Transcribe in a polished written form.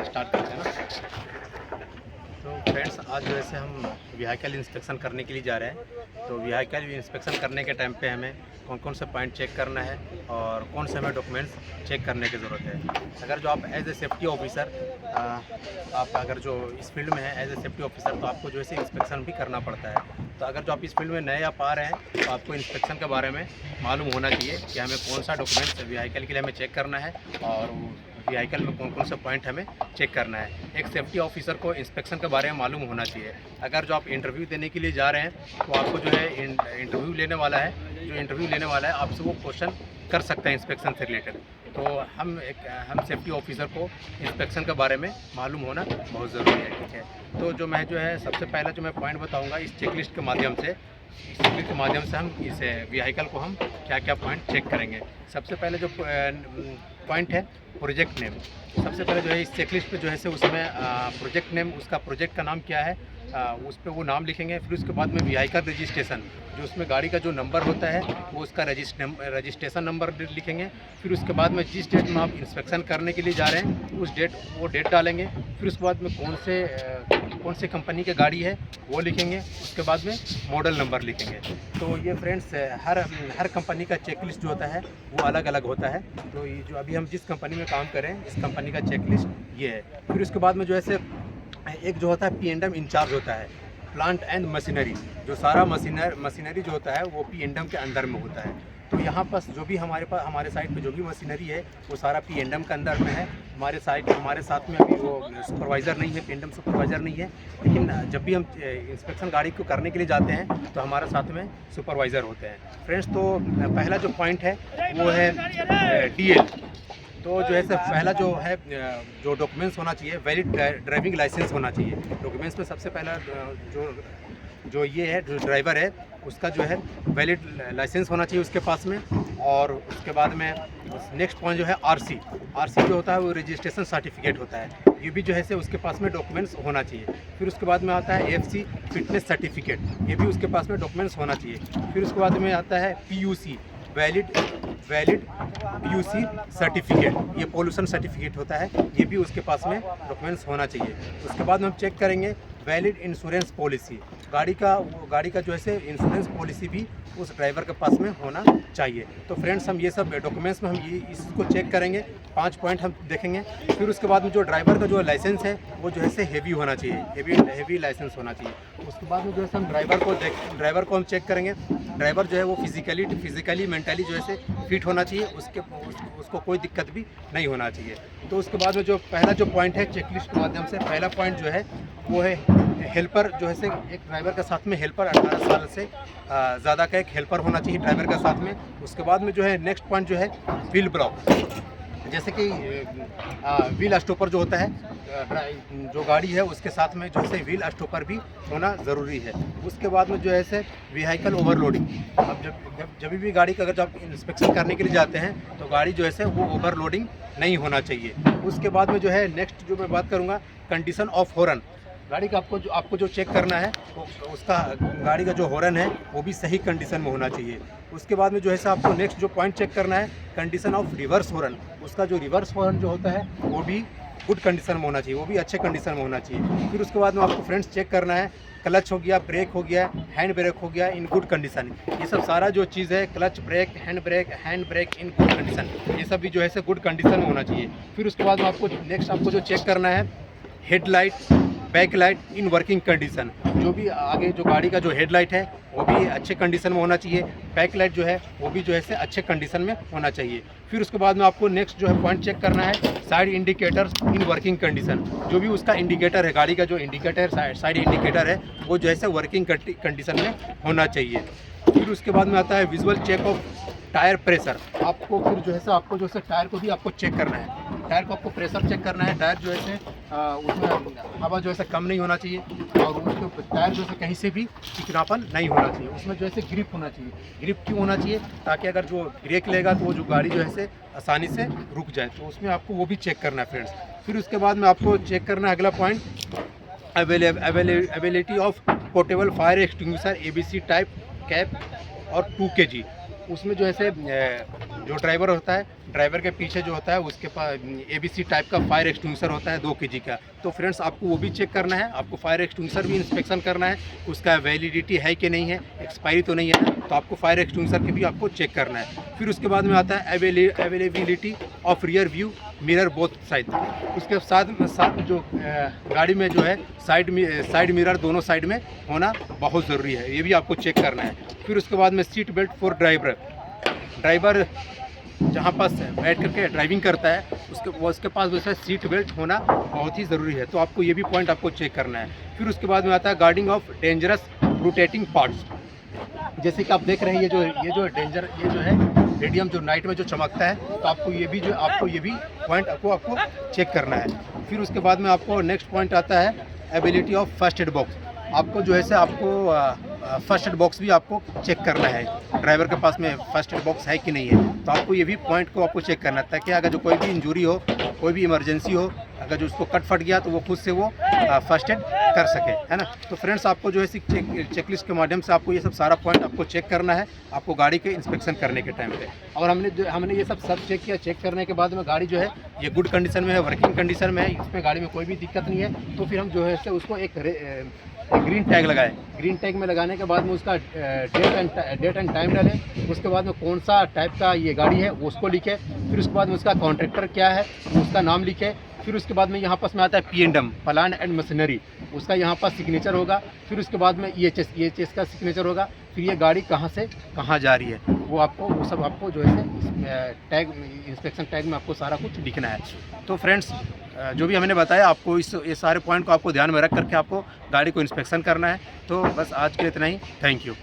Start करते हैं ना। तो फ्रेंड्स, आज जो है हम व्हीकल इंस्पेक्शन करने के लिए जा रहे हैं। तो व्हीकल इंस्पेक्शन करने के टाइम पे हमें कौन कौन से पॉइंट चेक करना है और कौन से हमें डॉक्यूमेंट्स चेक करने की ज़रूरत है। अगर जो आप एज ए सेफ्टी ऑफिसर, आप अगर जो इस फील्ड में है एज ए सेफ्टी ऑफिसर, तो आपको जो है इंस्पेक्शन भी करना पड़ता है। तो अगर जो आप इस फील्ड में नए आप आ रहे हैं तो आपको इंस्पेक्शन के बारे में मालूम होना चाहिए कि हमें कौन सा डॉक्यूमेंट्स व्हीकल के लिए हमें चेक करना है और व्हीकल में कौन कौन से पॉइंट हमें चेक करना है। एक सेफ्टी ऑफिसर को इंस्पेक्शन के बारे में मालूम होना चाहिए। अगर जो आप इंटरव्यू देने के लिए जा रहे हैं तो आपको जो है इंटरव्यू लेने वाला है, जो इंटरव्यू लेने वाला है आपसे वो क्वेश्चन कर सकते हैं इंस्पेक्शन से रिलेटेड। तो हम सेफ्टी ऑफिसर को इंस्पेक्शन के बारे में मालूम होना बहुत ज़रूरी है। ठीक है, तो जो मैं जो है सबसे पहला जो मैं पॉइंट बताऊँगा इस चेकलिस्ट के माध्यम से, इस चेकलिस्ट के माध्यम से हम इस व्हीकल को हम क्या क्या पॉइंट चेक करेंगे। सबसे पहले जो पॉइंट है प्रोजेक्ट नेम। सबसे पहले जो है इस चेकलिस्ट पे जो है उसमें प्रोजेक्ट नेम, उसका प्रोजेक्ट का नाम क्या है, उस पर वो नाम लिखेंगे। फिर उसके बाद में व्हीकल रजिस्ट्रेशन, जो उसमें गाड़ी का जो नंबर होता है वो उसका रजिस्ट्रेशन नंबर लिखेंगे। फिर उसके बाद में जिस डेट में आप इंस्पेक्शन करने के लिए जा रहे हैं उस वो डेट डालेंगे। फिर उसके बाद में कौन से कंपनी की गाड़ी है वो लिखेंगे। उसके बाद में मॉडल नंबर लिखेंगे। तो ये फ्रेंड्स, हर कंपनी का चेकलिस्ट जो होता है वो अलग अलग होता है। तो ये जो अभी हम जिस कंपनी में काम करें इस कंपनी का चेकलिस्ट ये है। फिर उसके बाद में जो है एक जो होता है P&M इंचार्ज होता है, प्लांट एंड मशीनरी। जो सारा मशीनरी जो होता है वो P&M के अंदर में होता है। तो यहाँ पर जो भी हमारे साइट पे जो भी मशीनरी है वो सारा P&M के अंदर में है। हमारे साथ में अभी वो सुपरवाइज़र नहीं है, P&M सुपरवाइज़र नहीं है। लेकिन जब भी हम इंस्पेक्शन गाड़ी को करने के लिए जाते हैं तो हमारे साथ में सुपरवाइज़र होते हैं। फ्रेंड्स, तो पहला जो पॉइंट है वो है DL। तो जो है पहला जो है जो डॉक्यूमेंट्स होना चाहिए, वैलिड ड्राइविंग लाइसेंस होना चाहिए। डॉक्यूमेंट्स में सबसे पहला जो ये है, जो ड्राइवर है उसका जो है वैलिड लाइसेंस होना चाहिए उसके पास में। और उसके बाद में नेक्स्ट पॉइंट जो है RC जो होता है वो रजिस्ट्रेशन सर्टिफिकेट होता है। ये भी जो है उसके पास में डॉक्यूमेंट्स होना चाहिए। फिर उसके बाद में आता है FC फिटनेस सर्टिफिकेट, ये भी उसके पास में डॉक्यूमेंट्स होना चाहिए। फिर उसके बाद में आता है PUC वैलिड PUC सर्टिफिकेट, ये पोल्यूशन सर्टिफिकेट होता है, ये भी उसके पास में डॉक्यूमेंट्स होना चाहिए। उसके बाद में हम चेक करेंगे वैलिड इंश्योरेंस पॉलिसी, गाड़ी का जो है इंश्योरेंस पॉलिसी भी उस ड्राइवर के पास में होना चाहिए। तो फ्रेंड्स, हम ये सब डॉक्यूमेंट्स में हम इसको चेक करेंगे। 5 पॉइंट हम देखेंगे। फिर उसके बाद में जो ड्राइवर का जो लाइसेंस है वो जो है हेवी होना चाहिए, हेवी लाइसेंस होना चाहिए। उसके बाद में जो है हम ड्राइवर को हम चेक करेंगे। ड्राइवर जो है वो फिजिकली मेंटली जो है फिट होना चाहिए, उसको कोई दिक्कत भी नहीं होना चाहिए। तो उसके बाद में जो पहला जो पॉइंट है चेकलिस्ट के माध्यम से, पहला पॉइंट जो है वो है हेल्पर। जो है एक ड्राइवर के साथ में हेल्पर 18 साल से ज़्यादा का एक हेल्पर होना चाहिए ड्राइवर के साथ में। उसके बाद में जो है नेक्स्ट पॉइंट जो है व्हील ब्लॉक, जैसे कि व्हील स्टॉपर जो होता है, जो गाड़ी है उसके साथ में जो है व्हील स्टॉपर भी होना ज़रूरी है। उसके बाद में जो है व्हीकल ओवरलोडिंग। अब जब भी गाड़ी का अगर जब इंस्पेक्शन करने के लिए जाते हैं तो गाड़ी जो है वो ओवरलोडिंग नहीं होना चाहिए। उसके बाद में जो है नेक्स्ट जो मैं बात करूँगा कंडीशन ऑफ हॉर्न। गाड़ी का आपको जो चेक करना है उसका गाड़ी का जो हॉर्न है वो भी सही कंडीशन में होना चाहिए। उसके बाद में जो है आपको नेक्स्ट जो पॉइंट चेक करना है कंडीशन ऑफ रिवर्स हॉर्न। उसका जो रिवर्स हॉर्न जो होता है वो भी गुड कंडीशन में होना चाहिए, वो भी अच्छे कंडीशन में होना चाहिए। फिर उसके बाद में आपको फ्रेंड्स चेक करना है क्लच हो गया, ब्रेक हो गया, हैंड ब्रेक हो गया इन गुड कंडीशन। ये सब सारा जो चीज़ है clutch brake, hand brake in good condition, ये सब भी जो है गुड कंडीशन में होना चाहिए। फिर उसके बाद में आपको जो चेक करना है headlight, backlight in working condition. जो भी आगे जो गाड़ी का जो हेडलाइट है वो भी अच्छे कंडीशन में होना चाहिए। बैकलाइट जो है वो भी जो है अच्छे कंडीशन में होना चाहिए। फिर उसके बाद में आपको नेक्स्ट जो है पॉइंट चेक करना है side indicators in working condition. जो भी उसका इंडिकेटर है, गाड़ी का जो इंडिकेटर साइड इंडिकेटर है वो जो है वर्किंग कंडीशन में होना चाहिए। फिर उसके बाद में आता है visual check of tyre pressure. आपको फिर जो है आपको जो है टायर को भी आपको चेक करना है, टायर को आपको प्रेशर चेक करना है। टायर जो है उसमें हवा जो है कम नहीं होना चाहिए और उसके टायर जो है कहीं से भी चिकनापन नहीं होना चाहिए। उसमें जो है ग्रिप होना चाहिए। ग्रिप क्यों होना चाहिए? ताकि अगर जो ब्रेक लेगा तो वो जो गाड़ी जो है आसानी से रुक जाए। तो उसमें आपको वो भी चेक करना है फ्रेंड्स। फिर उसके बाद में आपको चेक करना है अगला point availability of portable fire extinguisher ABC type cap और 2 kg। उसमें जो है जो ड्राइवर होता है, ड्राइवर के पीछे जो होता है उसके पास ABC टाइप का फायर एक्सटिंग्विशर होता है 2 kg का। तो फ्रेंड्स आपको वो भी चेक करना है, आपको फायर एक्सटिंग्विशर भी इंस्पेक्शन करना है, उसका वैलिडिटी है कि नहीं है, एक्सपायरी तो नहीं है ना, तो आपको फायर एक्सटिंग्विशर की भी आपको चेक करना है। फिर उसके बाद में आता है availability of rear view mirror both side. उसके साथ जो गाड़ी में जो है साइड मिरर दोनों साइड में होना बहुत ज़रूरी है, ये भी आपको चेक करना है। फिर उसके बाद में सीट बेल्ट फॉर ड्राइवर जहाँ पास बैठ करके ड्राइविंग करता है उसके पास वैसे सीट बेल्ट होना बहुत ही ज़रूरी है, तो आपको ये भी पॉइंट आपको चेक करना है। फिर उसके बाद में आता है guarding of dangerous rotating parts. जैसे कि आप देख रहे हैं ये जो है रेडियम जो नाइट में जो चमकता है, तो आपको ये भी पॉइंट आपको चेक करना है। फिर उसके बाद में आपको नेक्स्ट पॉइंट आता है ability of first aid box. आपको जो है से आपको फर्स्ट एड बॉक्स भी आपको चेक करना है, ड्राइवर के पास में फर्स्ट एड बॉक्स है कि नहीं है, तो आपको ये भी पॉइंट को आपको चेक करना है, ताकि अगर जो कोई भी इंजरी हो, कोई भी इमरजेंसी हो, अगर जो उसको कट फट गया तो वो खुद से वो फर्स्ट एड कर सके, है ना। तो फ्रेंड्स आपको जो है चेकलिस्ट के माध्यम से आपको ये सब सारा पॉइंट आपको चेक करना है, आपको गाड़ी के इंस्पेक्शन करने के टाइम पे। और हमने ये सब चेक किया, चेक करने के बाद में गाड़ी जो है ये गुड कंडीशन में है, वर्किंग कंडीशन में है, इसमें गाड़ी में कोई भी दिक्कत नहीं है। तो फिर हम जो है उसको एक ग्रीन टैग लगाए। ग्रीन टैग में लगाने के बाद में उसका डेट एंड टाइम डालें। उसके बाद में कौन सा टाइप का ये गाड़ी है उसको लिखे। फिर उसके बाद में उसका कॉन्ट्रैक्टर क्या है उसका नाम लिखे। फिर उसके बाद में यहाँ पास में आता है P&M, प्लांट एंड मशीनरी, उसका यहाँ पास सिग्नेचर होगा। फिर उसके बाद में EHS का सिग्नेचर होगा। फिर ये गाड़ी कहाँ से कहाँ जा रही है वो सब आपको जो है टैग इंस्पेक्शन टैग में आपको सारा कुछ लिखना है। तो फ्रेंड्स जो भी हमने बताया आपको ये सारे पॉइंट को आपको ध्यान में रख करके आपको गाड़ी को इंस्पेक्शन करना है। तो बस आज के लिए इतना ही, थैंक यू।